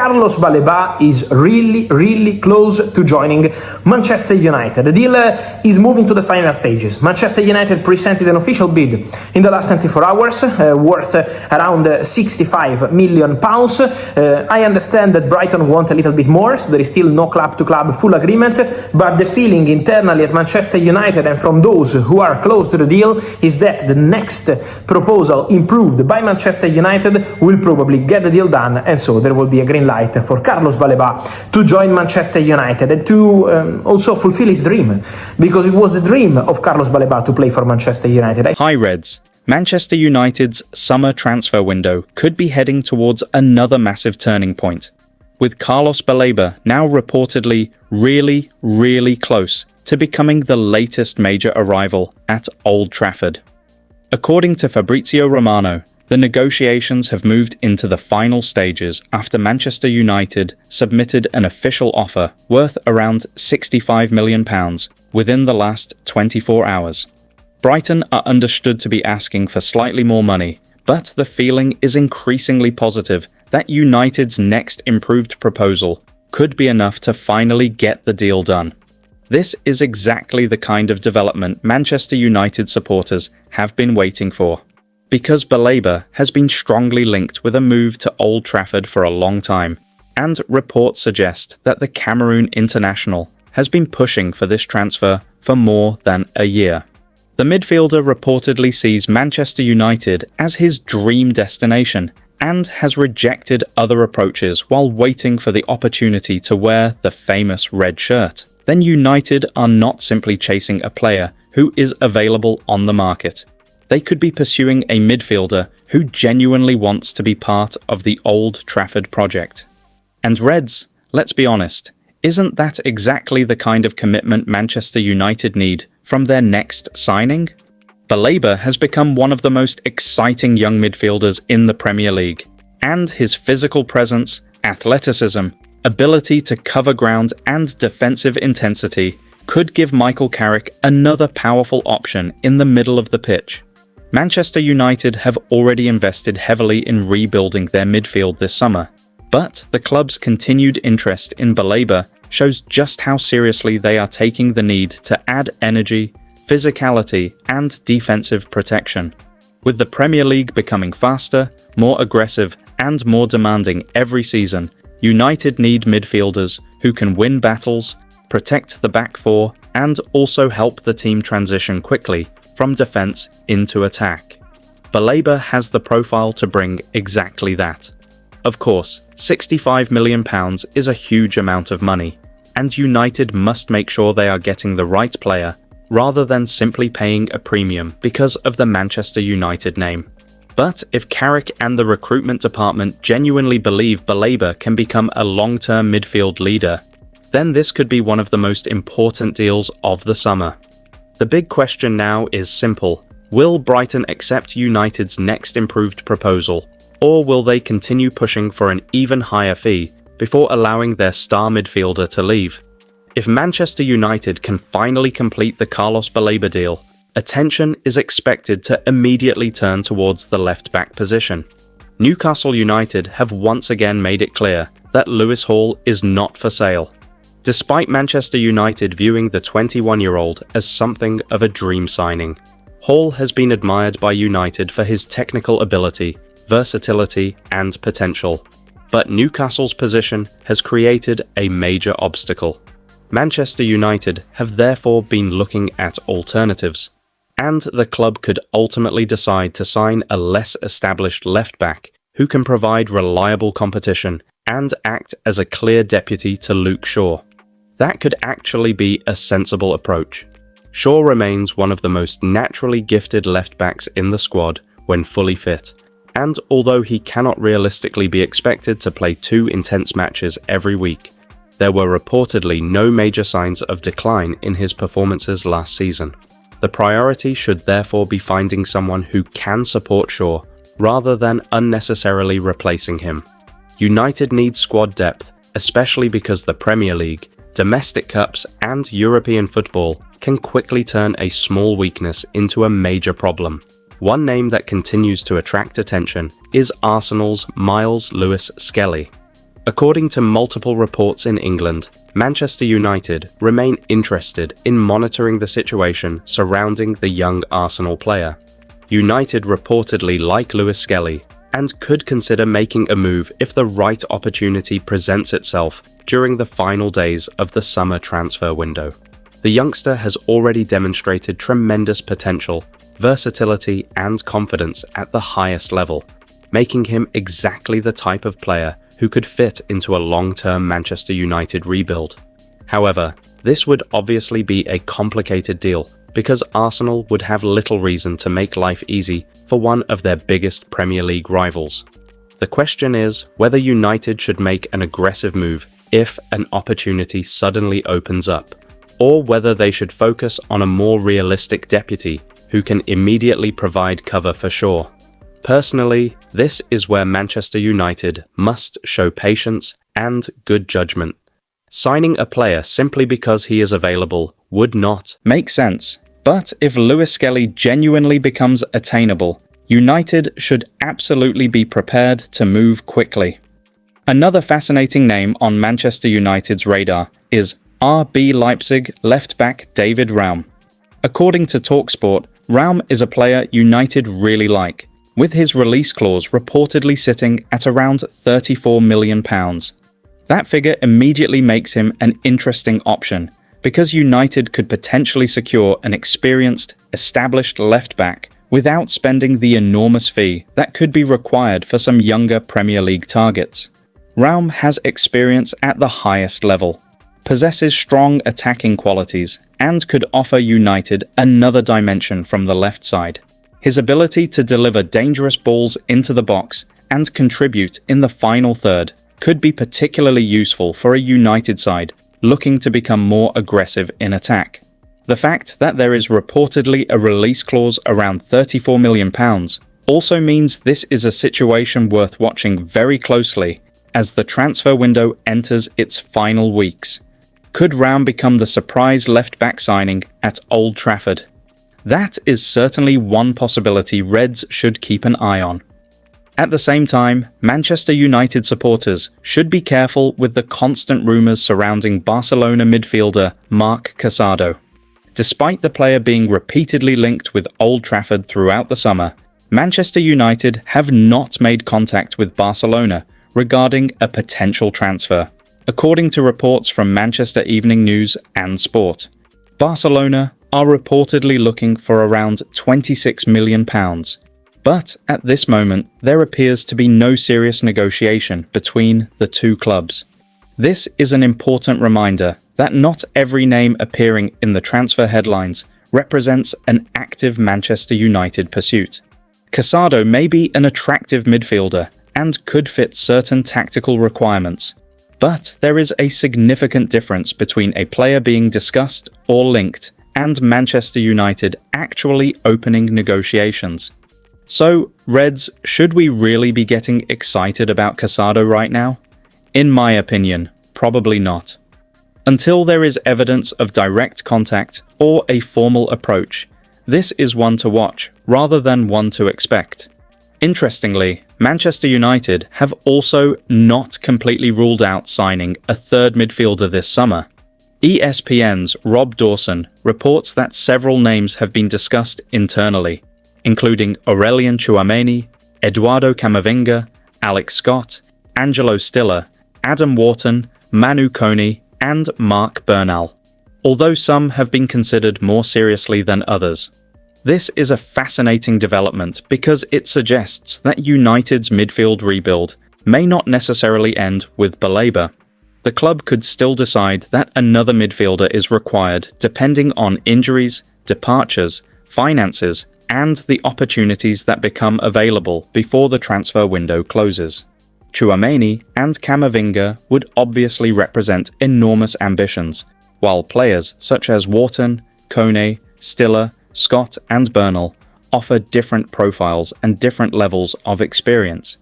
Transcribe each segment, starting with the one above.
Carlos Baleba is really close to joining Manchester United. The deal is moving to the final stages. Manchester United presented an official bid in the last 24 hours, worth around £65 million. I understand that Brighton want a little bit more, so there is still no club-to-club full agreement, but the feeling internally at Manchester United and from those who are close to the deal is that the next proposal improved by Manchester United will probably get the deal done, and so there will be a green light for Carlos Baleba to join Manchester United and to also fulfill his dream, because it was the dream of Carlos Baleba to play for Manchester United. Hi Reds. Manchester United's summer transfer window could be heading towards another massive turning point, with Carlos Baleba now reportedly really close to becoming the latest major arrival at Old Trafford. According to Fabrizio Romano, the negotiations have moved into the final stages after Manchester United submitted an official offer worth around £65 million within the last 24 hours. Brighton are understood to be asking for slightly more money, but the feeling is increasingly positive that United's next improved proposal could be enough to finally get the deal done. This is exactly the kind of development Manchester United supporters have been waiting for, because Bareba has been strongly linked with a move to Old Trafford for a long time, and reports suggest that the Cameroon international has been pushing for this transfer for more than a year. The midfielder reportedly sees Manchester United as his dream destination and has rejected other approaches while waiting for the opportunity to wear the famous red shirt. Then United are not simply chasing a player who is available on the market. They could be pursuing a midfielder who genuinely wants to be part of the Old Trafford project. And Reds, let's be honest, isn't that exactly the kind of commitment Manchester United need from their next signing? Bareba has become one of the most exciting young midfielders in the Premier League, and his physical presence, athleticism, ability to cover ground and defensive intensity could give Michael Carrick another powerful option in the middle of the pitch. Manchester United have already invested heavily in rebuilding their midfield this summer, but the club's continued interest in Bareba shows just how seriously they are taking the need to add energy, physicality, and defensive protection. With the Premier League becoming faster, more aggressive, and more demanding every season, United need midfielders who can win battles, protect the back four, and also help the team transition quickly from defense into attack. Bareba has the profile to bring exactly that. Of course, £65 million is a huge amount of money, and United must make sure they are getting the right player rather than simply paying a premium because of the Manchester United name. But if Carrick and the recruitment department genuinely believe Bareba can become a long-term midfield leader, then this could be one of the most important deals of the summer. The big question now is simple. Will Brighton accept United's next improved proposal, or will they continue pushing for an even higher fee before allowing their star midfielder to leave? If Manchester United can finally complete the Carlos Baleba deal, attention is expected to immediately turn towards the left-back position. Newcastle United have once again made it clear that Lewis Hall is not for sale. Despite Manchester United viewing the 21-year-old as something of a dream signing, Hall has been admired by United for his technical ability, versatility, and potential. But Newcastle's position has created a major obstacle. Manchester United have therefore been looking at alternatives, and the club could ultimately decide to sign a less established left-back who can provide reliable competition and act as a clear deputy to Luke Shaw. That could actually be a sensible approach. Shaw remains one of the most naturally gifted left-backs in the squad when fully fit, and although he cannot realistically be expected to play 2 intense matches every week, there were reportedly no major signs of decline in his performances last season. The priority should therefore be finding someone who can support Shaw, rather than unnecessarily replacing him. United need squad depth, especially because the Premier League, domestic cups, and European football can quickly turn a small weakness into a major problem. One name that continues to attract attention is Arsenal's Miles Lewis-Skelly. According to multiple reports in England, Manchester United remain interested in monitoring the situation surrounding the young Arsenal player. United reportedly like Lewis Skelly and could consider making a move if the right opportunity presents itself during the final days of the summer transfer window. The youngster has already demonstrated tremendous potential, versatility and confidence at the highest level, making him exactly the type of player who could fit into a long-term Manchester United rebuild. However, this would obviously be a complicated deal because Arsenal would have little reason to make life easy for one of their biggest Premier League rivals. The question is whether United should make an aggressive move if an opportunity suddenly opens up, or whether they should focus on a more realistic deputy who can immediately provide cover for Shaw. Personally, this is where Manchester United must show patience and good judgment. Signing a player simply because he is available would not make sense, but if Lewis Skelly genuinely becomes attainable, United should absolutely be prepared to move quickly. Another fascinating name on Manchester United's radar is RB Leipzig left-back David Raum. According to TalkSport, Raum is a player United really like, with his release clause reportedly sitting at around £34 million. That figure immediately makes him an interesting option, because United could potentially secure an experienced, established left-back without spending the enormous fee that could be required for some younger Premier League targets. Raum has experience at the highest level, possesses strong attacking qualities, and could offer United another dimension from the left side. His ability to deliver dangerous balls into the box and contribute in the final third could be particularly useful for a United side looking to become more aggressive in attack. The fact that there is reportedly a release clause around £34 million also means this is a situation worth watching very closely as the transfer window enters its final weeks. Could Raum become the surprise left-back signing at Old Trafford? That is certainly one possibility Reds should keep an eye on. At the same time, Manchester United supporters should be careful with the constant rumours surrounding Barcelona midfielder Marc Casado. Despite the player being repeatedly linked with Old Trafford throughout the summer, Manchester United have not made contact with Barcelona regarding a potential transfer, according to reports from Manchester Evening News and Sport. Barcelona are reportedly looking for around £26 million. But at this moment, there appears to be no serious negotiation between the two clubs. This is an important reminder that not every name appearing in the transfer headlines represents an active Manchester United pursuit. Casado may be an attractive midfielder and could fit certain tactical requirements, but there is a significant difference between a player being discussed or linked and Manchester United actually opening negotiations. So, Reds, should we really be getting excited about Casado right now? In my opinion, probably not. Until there is evidence of direct contact or a formal approach, this is one to watch rather than one to expect. Interestingly, Manchester United have also not completely ruled out signing a third midfielder this summer. ESPN's Rob Dawson reports that several names have been discussed internally, including Aurelien Tchouameni, Eduardo Camavinga, Alex Scott, Angelo Stiller, Adam Wharton, Manu Kone, and Marc Bernal, although some have been considered more seriously than others. This is a fascinating development because it suggests that United's midfield rebuild may not necessarily end with Baleba. The club could still decide that another midfielder is required depending on injuries, departures, finances, and the opportunities that become available before the transfer window closes. Tchouameni and Camavinga would obviously represent enormous ambitions, while players such as Wharton, Kone, Stiller, Scott and Bernal offer different profiles and different levels of experience.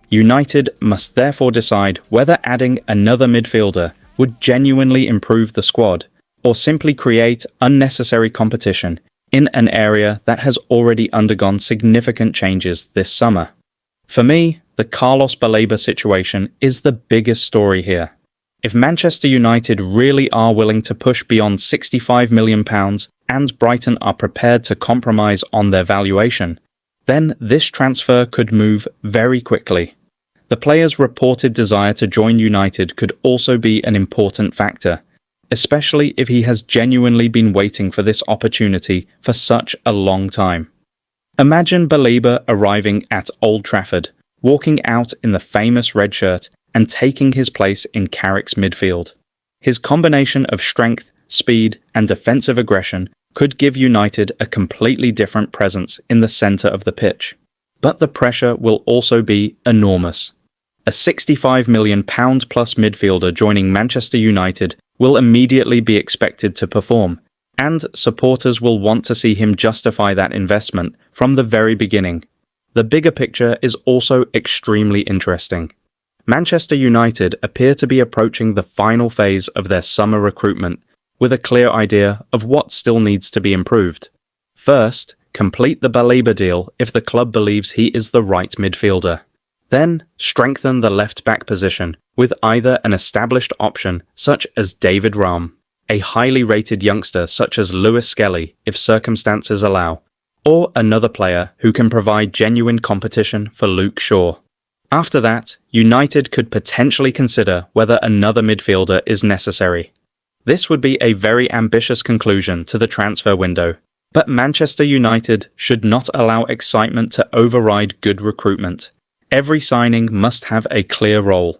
United must therefore decide whether adding another midfielder would genuinely improve the squad or simply create unnecessary competition in an area that has already undergone significant changes this summer. For me, The Carlos Baleba situation is the biggest story here. If Manchester United really are willing to push beyond £65 million and Brighton are prepared to compromise on their valuation, then this transfer could move very quickly. The player's reported desire to join United could also be an important factor, especially if he has genuinely been waiting for this opportunity for such a long time. Imagine Baleba arriving at Old Trafford, walking out in the famous red shirt and taking his place in Carrick's midfield. His combination of strength, speed, and defensive aggression could give United a completely different presence in the centre of the pitch. But the pressure will also be enormous. A £65 million plus midfielder joining Manchester United will immediately be expected to perform, and supporters will want to see him justify that investment from the very beginning. The bigger picture is also extremely interesting. Manchester United appear to be approaching the final phase of their summer recruitment with a clear idea of what still needs to be improved. First, complete the Baleba deal if the club believes he is the right midfielder. Then, strengthen the left-back position with either an established option such as David Raum, a highly rated youngster such as Lewis Skelly if circumstances allow, or another player who can provide genuine competition for Luke Shaw. After that, United could potentially consider whether another midfielder is necessary. This would be a very ambitious conclusion to the transfer window, but Manchester United should not allow excitement to override good recruitment. Every signing must have a clear role,